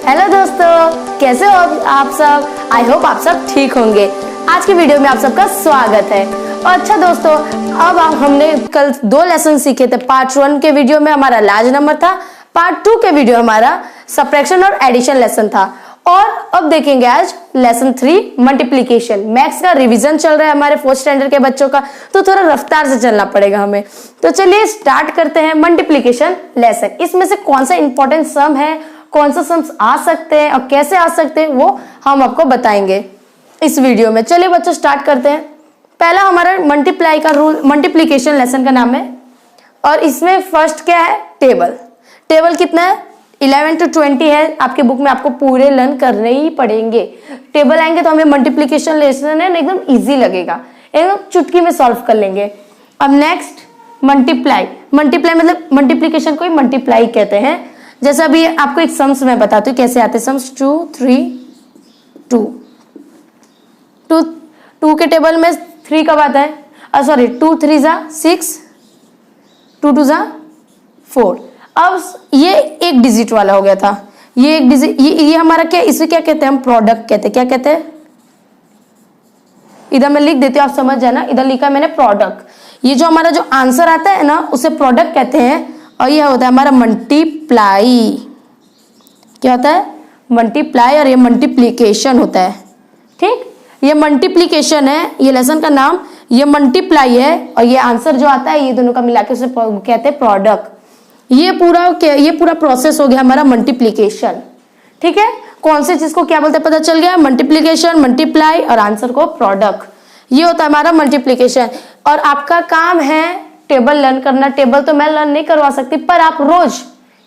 Hello दोस्तों, कैसे हो आप सब। आई होप आप सब ठीक होंगे। आज की वीडियो में आप सबका स्वागत है। और अच्छा दोस्तों, अब हमने कल 2 लेसन सीखे थे। पार्ट 1 के वीडियो में हमारा लार्ज नंबर था, पार्ट 2 के वीडियो हमारा सब्ट्रैक्शन और एडिशन लेसन था। और अब देखेंगे आज लेसन 3 मल्टीप्लीकेशन। मैथ्स का रिवीजन चल रहा है हमारे 4th स्टैंडर्ड के बच्चों का, तो थोड़ा रफ्तार से चलना पड़ेगा हमें। तो चलिए स्टार्ट करते हैं मल्टीप्लीकेशन लेसन। इसमें से कौन सा इंपॉर्टेंट सम है, कौन सा सम्स आ सकते हैं और कैसे आ सकते हैं, वो हम आपको बताएंगे इस वीडियो में। चलिए बच्चों स्टार्ट करते हैं। पहला हमारा मल्टीप्लाई का रूल, मल्टीप्लीकेशन लेसन का नाम है। और इसमें फर्स्ट क्या है, टेबल। टेबल कितना है, 11 to 20 है। आपके बुक में आपको पूरे लर्न करने ही पड़ेंगे। टेबल आएंगे तो हमें मल्टीप्लीकेशन लेसन है एकदम इजी लगेगा, एकदम चुटकी में सॉल्व कर लेंगे। अब नेक्स्ट मल्टीप्लाई। मल्टीप्लाई मतलब मल्टीप्लीकेशन को ही मल्टीप्लाई कहते हैं। जैसे अभी आपको एक सम्स मैं बताती हूँ कैसे आते हैं सम्स। 2 3 2 2 के टेबल में 3 कब आता है, सॉरी 2 3 जा 6, 2 2 जा 4। अब ये एक डिजिट वाला हो गया था, ये एक डिजिट, ये हमारा क्या, इसे क्या कहते हैं हम, प्रोडक्ट कहते हैं। क्या कहते हैं, इधर मैं लिख देती हूँ आप समझ जाना। इधर लिखा मैंने प्रोडक्ट। ये जो हमारा जो आंसर आता है ना उसे प्रोडक्ट कहते हैं। और ये होता है हमारा मल्टीप्लाई। क्या होता है, मल्टीप्लाई। और ये मल्टीप्लीकेशन होता है। ठीक, ये मल्टीप्लीकेशन है, ये लेसन का नाम ये मल्टीप्लाई है। और ये आंसर जो आता है ये दोनों का मिला के उसे कहते हैं प्रोडक्ट। ये पूरा प्रोसेस हो गया हमारा मल्टीप्लीकेशन। ठीक है, कौन से चीज को क्या बोलते हैं पता चल गया। मल्टीप्लीकेशन, मल्टीप्लाई और आंसर को प्रोडक्ट, ये होता है हमारा मल्टीप्लीकेशन। और आपका काम है टेबल लर्न करना। टेबल तो मैं लर्न नहीं करवा सकती, पर आप रोज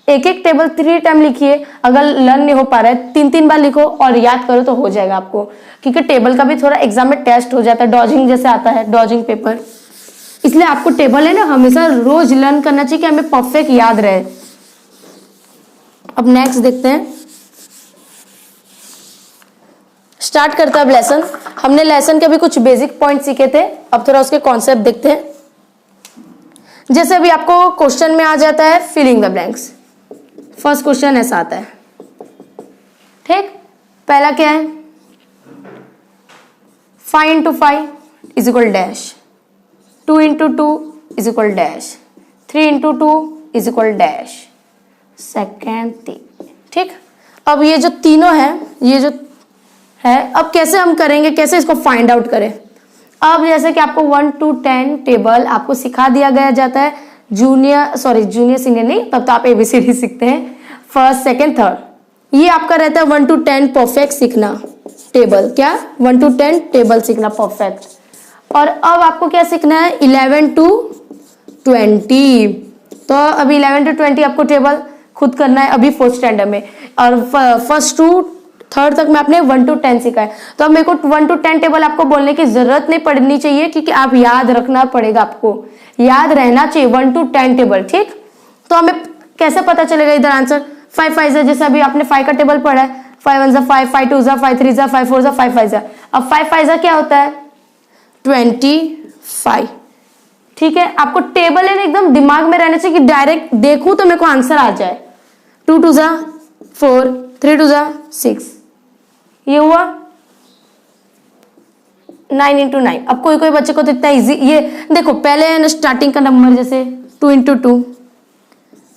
एक टेबल 3 टाइम लिखिए। अगर लर्न नहीं हो पा रहा है 3 बार लिखो और याद करो तो हो जाएगा आपको। क्योंकि टेबल का भी थोड़ा एग्जाम में टेस्ट हो जाता है, डॉजिंग जैसे आता है, डॉजिंग पेपर। इसलिए आपको टेबल है ना हमेशा रोज लर्न करना चाहिए कि हमें परफेक्ट याद रहे। अब नेक्स्ट देखते हैं, स्टार्ट करते हैं अब लेसन। हमने लेसन के भी कुछ बेसिक पॉइंट सीखे थे, अब थोड़ा उसके कॉन्सेप्ट देखते हैं। जैसे अभी आपको क्वेश्चन में आ जाता है filling the blanks. First question ऐसा आता है। ठीक, पहला क्या है, 5 into 5 is equal dash, 2 into 2 is equal dash, 3 into 2 is equal dash, second 3। ठीक, अब ये जो तीनों है, ये जो है, अब कैसे हम करेंगे, कैसे इसको फाइंड आउट करें। अब जैसे कि आपको 1 to 10 टेबल आपको सिखा दिया गया जाता है। जूनियर सीनियर नहीं, तब तो आप ABCD सीखते हैं, फर्स्ट सेकंड थर्ड। ये आपका रहता है 1 to 10 परफेक्ट सीखना टेबल। क्या, 1 to 10 टेबल सीखना परफेक्ट। और अब आपको क्या सीखना है, 11 to 20। तो अभी 11 to 20 आपको टेबल खुद करना है अभी 4th स्टैंडर्ड में। और फर्स्ट टू थर्ड तक में आपने 1 to 10 सीखा है। तो अब मेरे को 1 to 10 टेबल आपको बोलने की जरूरत नहीं पड़नी चाहिए, क्योंकि आप याद रखना पड़ेगा, आपको याद रहना चाहिए 1 to 10 टेबल। ठीक, तो हमें कैसे पता चलेगा इधर आंसर। 5 5 जा, जैसे अभी आपने 5 का टेबल पढ़ा है, 5 1 जा 5, 5 2 जा 5 3 जा 5 4 जा 5 5 जा। अब 5 5 जा क्या होता है, 25। ठीक है, आपको टेबल है एकदम दिमाग में रहना चाहिए कि डायरेक्ट देखूं तो मेरे को आंसर आ जाए। 2 2 जा 4, 3 2 जा 6, ये हुआ 9 into 9। अब कोई कोई बच्चे को तो इतना इजी, ये देखो पहले है ना स्टार्टिंग का नंबर, जैसे 2 into 2,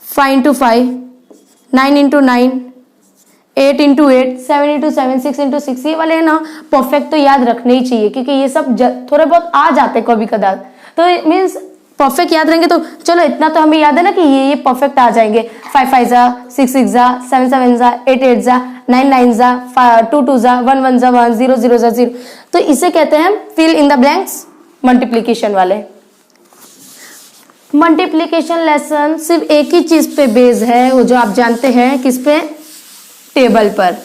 5 into 5, 9 into 9, 8 into 8, 7 into 7, 6 into 6। ये वाले है ना परफेक्ट तो याद रखने ही चाहिए, क्योंकि ये सब थोड़े बहुत आ जाते हैं कभी कदार। तो मीन्स परफेक्ट याद रहेंगे तो चलो इतना तो हमें याद है ना कि ये परफेक्ट आ जाएंगे। 5 5 जा, 6 6 जा, 7 7 जा, 8 8 जा, 9 9 जा, 2 2 जा, 1 1 जा 1, 0 0 जा 0। तो इसे कहते हैं fill in the blanks multiplication वाले। मल्टीप्लीकेशन लेसन सिर्फ एक ही चीज पे बेस्ड है, वो जो आप जानते हैं, किस पे, टेबल पर।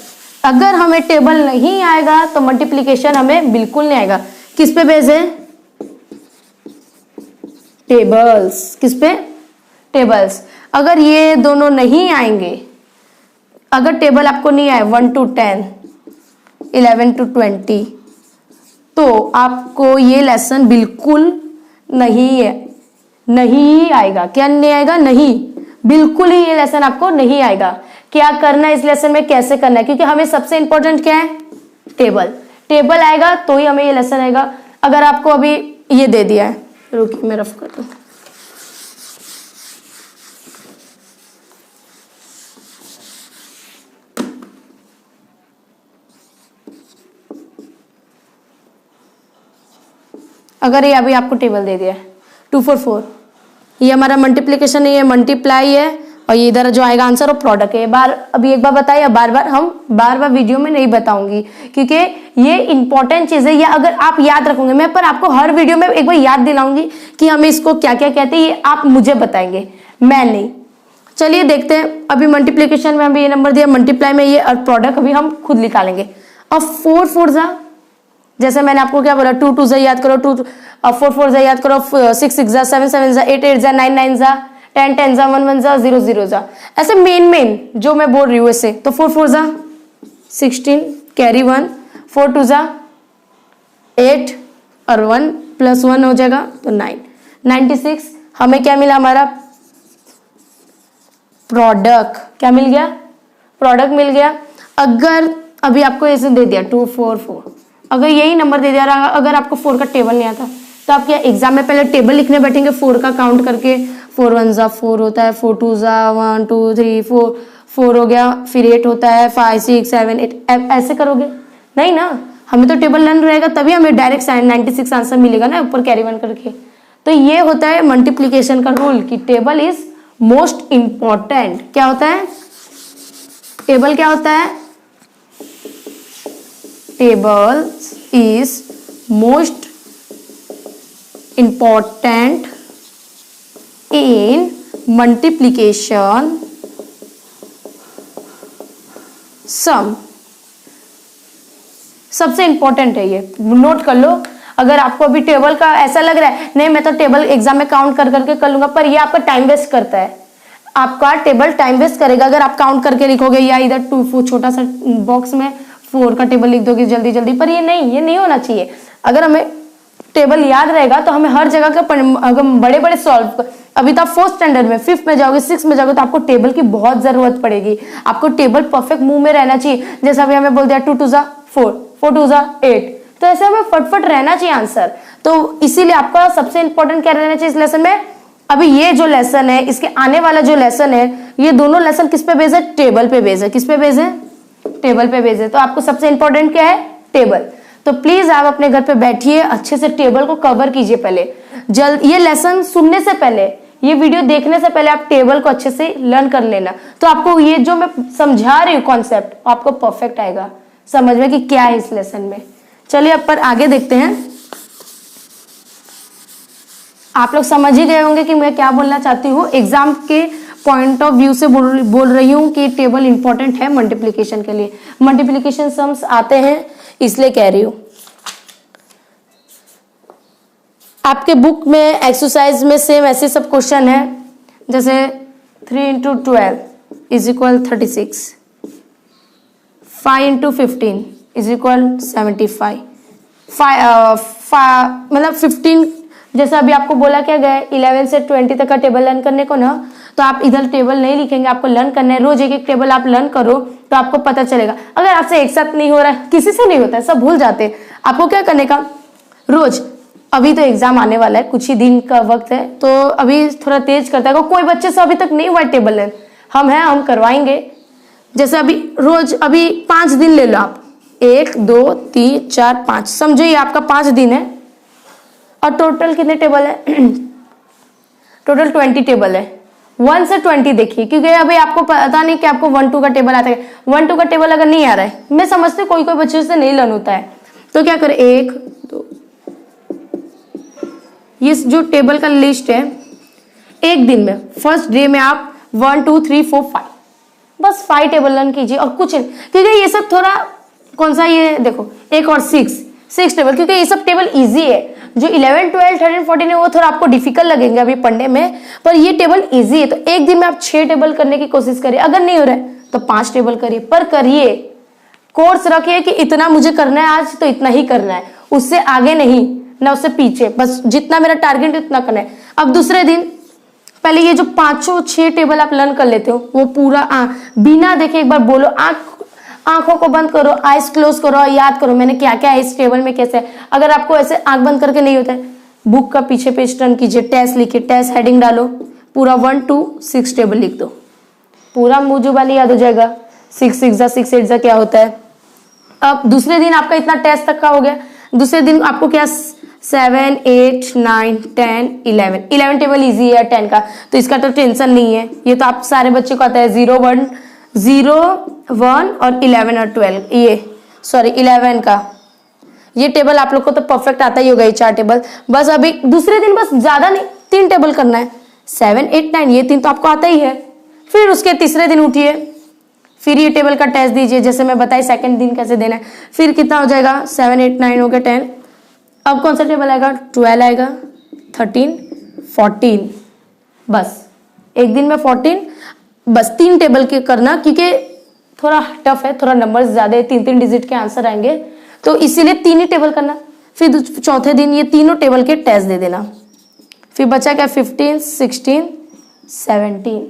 अगर हमें टेबल नहीं आएगा तो मल्टीप्लीकेशन हमें बिल्कुल नहीं आएगा। किस पे बेस्ड है, टेबल्स। किस पे, टेबल्स। अगर ये दोनों नहीं आएंगे, अगर टेबल आपको नहीं आए 1 to 10, 11 to 20, तो आपको ये लेसन बिल्कुल नहीं आएगा। क्या नहीं आएगा, नहीं, बिल्कुल ही ये लेसन आपको नहीं आएगा। क्या करना है इस लेसन में, कैसे करना है, क्योंकि हमें सबसे इंपॉर्टेंट क्या है, टेबल। टेबल आएगा तो ही हमें ये लेसन आएगा। अगर आपको अभी ये दे दिया है, रुकिए मैं रफ कर दूं। अगर ये अभी आपको टेबल दे दिया है 2 4 4, ये हमारा मल्टीप्लीकेशन है, ये मल्टीप्लाई है, और ये इधर जो आएगा आंसर और प्रोडक्ट है। अभी एक बार बताइए, बार बार वीडियो में नहीं बताऊंगी, क्योंकि ये इंपॉर्टेंट चीज है। ये अगर आप याद रखोगे, मैं पर आपको हर वीडियो में एक बार याद दिलाऊंगी कि हमें इसको क्या क्या कहते हैं, ये आप मुझे बताएंगे, मैं नहीं। चलिए देखते हैं। अभी मल्टीप्लीकेशन में हमें ये नंबर दिया, मल्टीप्लाई में ये, और प्रोडक्ट अभी हम खुद निकालेंगे। और 4 4 जा, जैसे मैंने आपको क्या बोला, 2 2 जा याद करो, 4 4 जा याद करो, 6 6 जा, 7 7 जा, 8 8 जा, 9 9 जा, 10 10 जा, 1 1 जा, 0 0 जा। ऐसे मेन जो मैं बोल रही हूँ ऐसे। तो 4 4 जा 16, कैरी 1, 4 2 जा 8 और 1 प्लस 1 हो जाएगा तो 9, 96। हमें क्या मिला, हमारा प्रोडक्ट क्या मिल गया, प्रोडक्ट मिल गया। अगर अभी आपको ऐसे दे दिया 2 4 4, अगर यही नंबर दे दिया, अगर आपको 4 का टेबल नहीं आता तो आप क्या एग्जाम में पहले टेबल लिखने बैठेंगे 4 का काउंट करके, 4 1 जा 4 होता है, 4 2 जा 1 2 3 4 4 हो गया, फिर 8 होता है, 5 6 7 8, ऐसे करोगे नहीं ना। हमें तो टेबल लर्न रहेगा तभी हमें डायरेक्ट 96 आंसर मिलेगा ना, ऊपर कैरी 1 करके। तो ये होता है मल्टीप्लीकेशन का रूल कि टेबल इज मोस्ट इंपॉर्टेंट। क्या होता है, टेबल क्या होता है, table is most important in multiplication sum। सबसे इंपॉर्टेंट है ये, नोट कर लो। अगर आपको अभी टेबल का ऐसा लग रहा है नहीं मैं तो टेबल एग्जाम में काउंट कर करके कर लूंगा, पर ये आपका टाइम वेस्ट करता है, आपका टेबल टाइम वेस्ट करेगा। अगर आप काउंट करके लिखोगे या इधर 2 छोटा सा बॉक्स में 4 का टेबल लिख दोगे जल्दी जल्दी, पर ये नहीं होना चाहिए। अगर हमें टेबल याद रहेगा तो हमें हर जगह का, अगर बड़े बड़े सॉल्व, अभी तो आप 4th स्टैंडर्ड में 5th में जाओगे 6th में जाओगे तो आपको टेबल की बहुत जरूरत पड़ेगी। आपको टेबल परफेक्ट मुंह में रहना चाहिए। जैसे अभी हमें बोल दिया 2 2 जा 4, 4 2 जा 8, तो ऐसे हमें फटफट रहना चाहिए आंसर। तो इसीलिए आपका सबसे इंपॉर्टेंट क्या रहना चाहिए इस लेसन में। अभी ये जो लेसन है, इसके आने वाला जो लेसन है, ये दोनों लेसन किस पे बेस है, टेबल पे बेस है। किस पे बेस है, टेबल पे बेस है। तो आपको सबसे इंपॉर्टेंट क्या है, टेबल। तो प्लीज आप अपने घर पे बैठिए, अच्छे से टेबल को कवर कीजिए पहले। ये लेसन सुनने से पहले, ये वीडियो देखने से पहले आप टेबल को अच्छे से लर्न कर लेना। तो आपको ये जो मैं समझा रही हूँ कॉन्सेप्ट, आपको परफेक्ट आएगा समझ में कि क्या है इस लेसन में। चलिए अब पर आगे देखते हैं। आप लोग समझ ही गए होंगे कि मैं क्या बोलना चाहती हूँ। एग्जाम के पॉइंट ऑफ व्यू से बोल रही हूँ कि टेबल इंपॉर्टेंट है मल्टीप्लिकेशन के लिए। मल्टीप्लिकेशन सम्स आते हैं इसलिए कह रही हूँ। आपके बुक में एक्सरसाइज में सेम ऐसे सब क्वेश्चन है, जैसे 3 × 12 इज इक्वल 36, 5 × 15 इज इक्वल 75, मतलब 15, जैसे अभी आपको बोला क्या गया 11 से 20 तक का टेबल लर्न करने को ना, तो आप इधर टेबल नहीं लिखेंगे, आपको लर्न करना है। रोज एक एक टेबल आप लर्न करो तो आपको पता चलेगा। अगर आपसे एक साथ नहीं हो रहा है, किसी से नहीं होता है, सब भूल जाते हैं, आपको क्या करने का, रोज, अभी तो एग्जाम आने वाला है, कुछ ही दिन का वक्त है, तो अभी थोड़ा तेज करता है। कोई बच्चे से अभी तक नहीं हुआ टेबल लर्न, हम करवाएंगे। जैसे अभी रोज, अभी 5 दिन ले लो आप, 1 2 3 4 5, समझो ये आपका 5 दिन है। और टोटल कितने टेबल है, टोटल 20 टेबल है। 1 से 20 देखिए, क्योंकि अभी आपको पता नहीं कि आपको 1 2 का टेबल आता है। 1 2 का टेबल अगर नहीं आ रहा है, मैं समझती हूँ कोई बच्चे से नहीं लर्न होता है, तो क्या करें, 1 2, ये जो टेबल का लिस्ट है, एक दिन में फर्स्ट डे में आप 1 2 3 4 5, बस 5 टेबल लर्न कीजिए और कुछ नहीं। क्योंकि ये सब थोड़ा, कौन सा ये देखो, 1 और 6 टेबल, क्योंकि ये सब टेबल इजी है। जो 11 12 13 14 है वो थोड़ा आपको डिफिकल्ट लगेंगे अभी पढ़ने में, पर ये टेबल इजी है। तो एक दिन में आप 6 टेबल करने की कोशिश करिए, अगर नहीं हो रहा है तो 5 टेबल करिए, पर करिए। कोर्स रखिए कि इतना मुझे करना है आज, तो इतना ही करना है, उससे आगे नहीं ना उससे पीछे, बस जितना मेरा टारगेट उतना करना है। अब दूसरे दिन पहले ये जो 5-6 टेबल आप लर्न कर लेते हो वो पूरा बिना देखे एक बार बोलो, आंखों को बंद करो, आइज क्लोज करो, याद करो मैंने क्या क्या है इस टेबल में कैसे है। अगर आपको ऐसे आंख बंद करके नहीं होता है, बुक का पीछे पेज टर्न कीजिए, टेस्ट लिखिए, टेस्ट हेडिंग डालो, पूरा 1 to 6 टेबल लिख दो, पूरा मुंह जुबानी याद हो जाएगा। 6 6 6 8 क्या होता है। अब दूसरे दिन आपका इतना टेस्ट तक का हो गया, दूसरे दिन आपको क्या 7 8 9 10 11 टेबल इजी है 10 का, तो इसका तो टेंशन नहीं है, ये तो आप सारे बच्चे को आता है। 0 1 और 11 और 12 11 का ये टेबल आप लोग को तो परफेक्ट आता ही होगा, ये 4 टेबल। बस अभी दूसरे दिन बस ज्यादा नहीं 3 टेबल करना है, 7 8 9 ये 3 तो आपको आता ही है। फिर उसके तीसरे दिन उठिए, फिर ये टेबल का टेस्ट दीजिए, जैसे मैं बताई सेकंड दिन कैसे देना है। फिर कितना हो जाएगा 7 8 9 हो गया 10। अब कौन सा टेबल आएगा 12 आएगा, 13 14, बस एक दिन में 14। बस 3 टेबल के करना, क्योंकि थोड़ा टफ है, थोड़ा नंबर ज्यादा है, 3 डिजिट के आंसर आएंगे, तो इसीलिए 3 ही टेबल करना। फिर चौथे दिन ये तीनों टेबल के टेस्ट दे देना। फिर बचा क्या 15 16 17,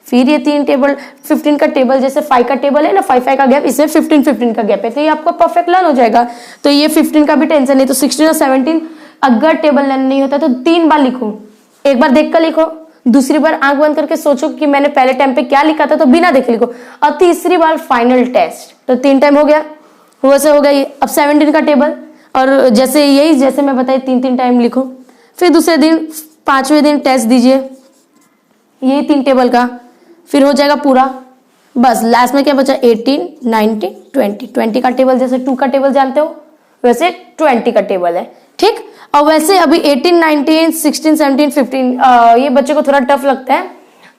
फिर ये 3 टेबल 15 का टेबल, जैसे 5 का टेबल है ना, 5 5 का गैप, इसमें 15 15 का गैप है, तो ये आपको परफेक्ट लर्न हो जाएगा। तो ये 15 का भी टेंशन नहीं। तो 16 और 17 अगर टेबल लर्न नहीं होता तो 3 बार लिखो, एक बार देख कर लिखो, दूसरी बार आंख बंद करके सोचो कि मैंने पहले टाइम पे क्या लिखा था, तो बिना देखे लिखो, और तीसरी बार फाइनल टेस्ट। तो 3 टाइम हो गया, वैसे हो गया ये। अब 17 का टेबल, और जैसे यही जैसे मैं बताई 3 टाइम लिखो। फिर दूसरे दिन 5वें दिन टेस्ट दीजिए, यही 3 टेबल का, फिर हो जाएगा पूरा। बस लास्ट में क्या बचा 18 19 20 का टेबल, जैसे 2 का टेबल जानते हो वैसे 20 का टेबल है, ठीक। और वैसे अभी 18 19 16 17 15 ये बच्चे को थोड़ा टफ लगता है,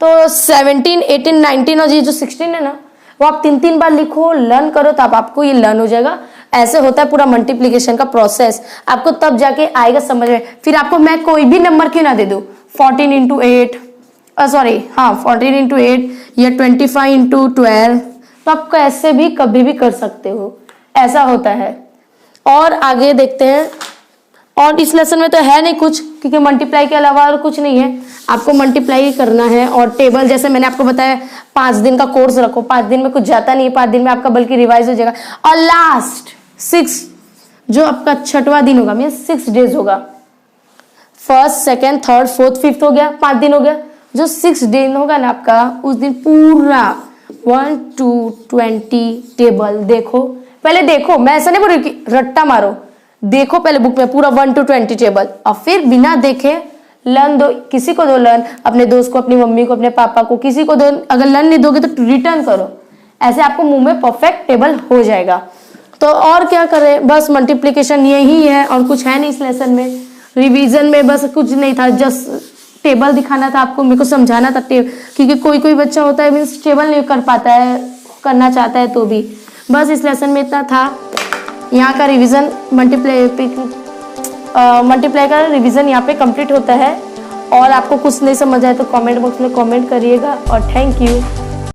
तो 17 18 19 और ये जो 16 है ना, वो आप 3 बार लिखो, लर्न करो, तब आपको ये लर्न हो जाएगा। ऐसे होता है पूरा मल्टीप्लीकेशन का प्रोसेस, आपको तब जाके आएगा समझ में। फिर आपको मैं कोई भी नंबर क्यों ना दे दूं, 14 into 8 14 into 8 या 25 into 12, तो आप कैसे भी कभी भी कर सकते हो, ऐसा होता है। और आगे देखते हैं, और इस लेसन में तो है नहीं कुछ, क्योंकि मल्टीप्लाई के अलावा और कुछ नहीं है, आपको मल्टीप्लाई करना है। और टेबल जैसे मैंने आपको बताया 5 दिन का कोर्स रखो, 5 दिन में कुछ जाता नहीं है, 5 दिन में आपका बल्कि रिवाइज हो जाएगा। और लास्ट 6 जो आपका 6वां दिन होगा, मीन 6 डेज होगा, 1st 2nd 3rd 4th 5th हो गया, 5 दिन हो गया। जो 6 दिन होगा ना आपका, उस दिन पूरा 1 to 20 टेबल देखो, पहले देखो, मैं ऐसा नहीं बोल रही कि रट्टा मारो, देखो पहले बुक में पूरा 1 to 20 टेबल, और फिर बिना देखे लर्न दो, किसी को दो लर्न, अपने दोस्त को, अपनी मम्मी को, अपने पापा को, किसी को दो। अगर लर्न नहीं दोगे तो रिटर्न करो, ऐसे आपको मुंह में परफेक्ट टेबल हो जाएगा। तो और क्या करें, बस मल्टीप्लीकेशन यही है, और कुछ है नहीं इस लेसन में। रिवीजन में बस कुछ नहीं था, जस्ट टेबल दिखाना था आपको, मेरे को समझाना था क्योंकि कोई बच्चा होता है मीन्स टेबल नहीं कर पाता है, करना चाहता है तो भी। बस इस लेसन में इतना था। यहाँ का रिवीजन मल्टीप्लाई का रिवीजन यहाँ पे कंप्लीट होता है। और आपको कुछ नहीं समझ आए तो कमेंट बॉक्स में कमेंट करिएगा, और थैंक यू।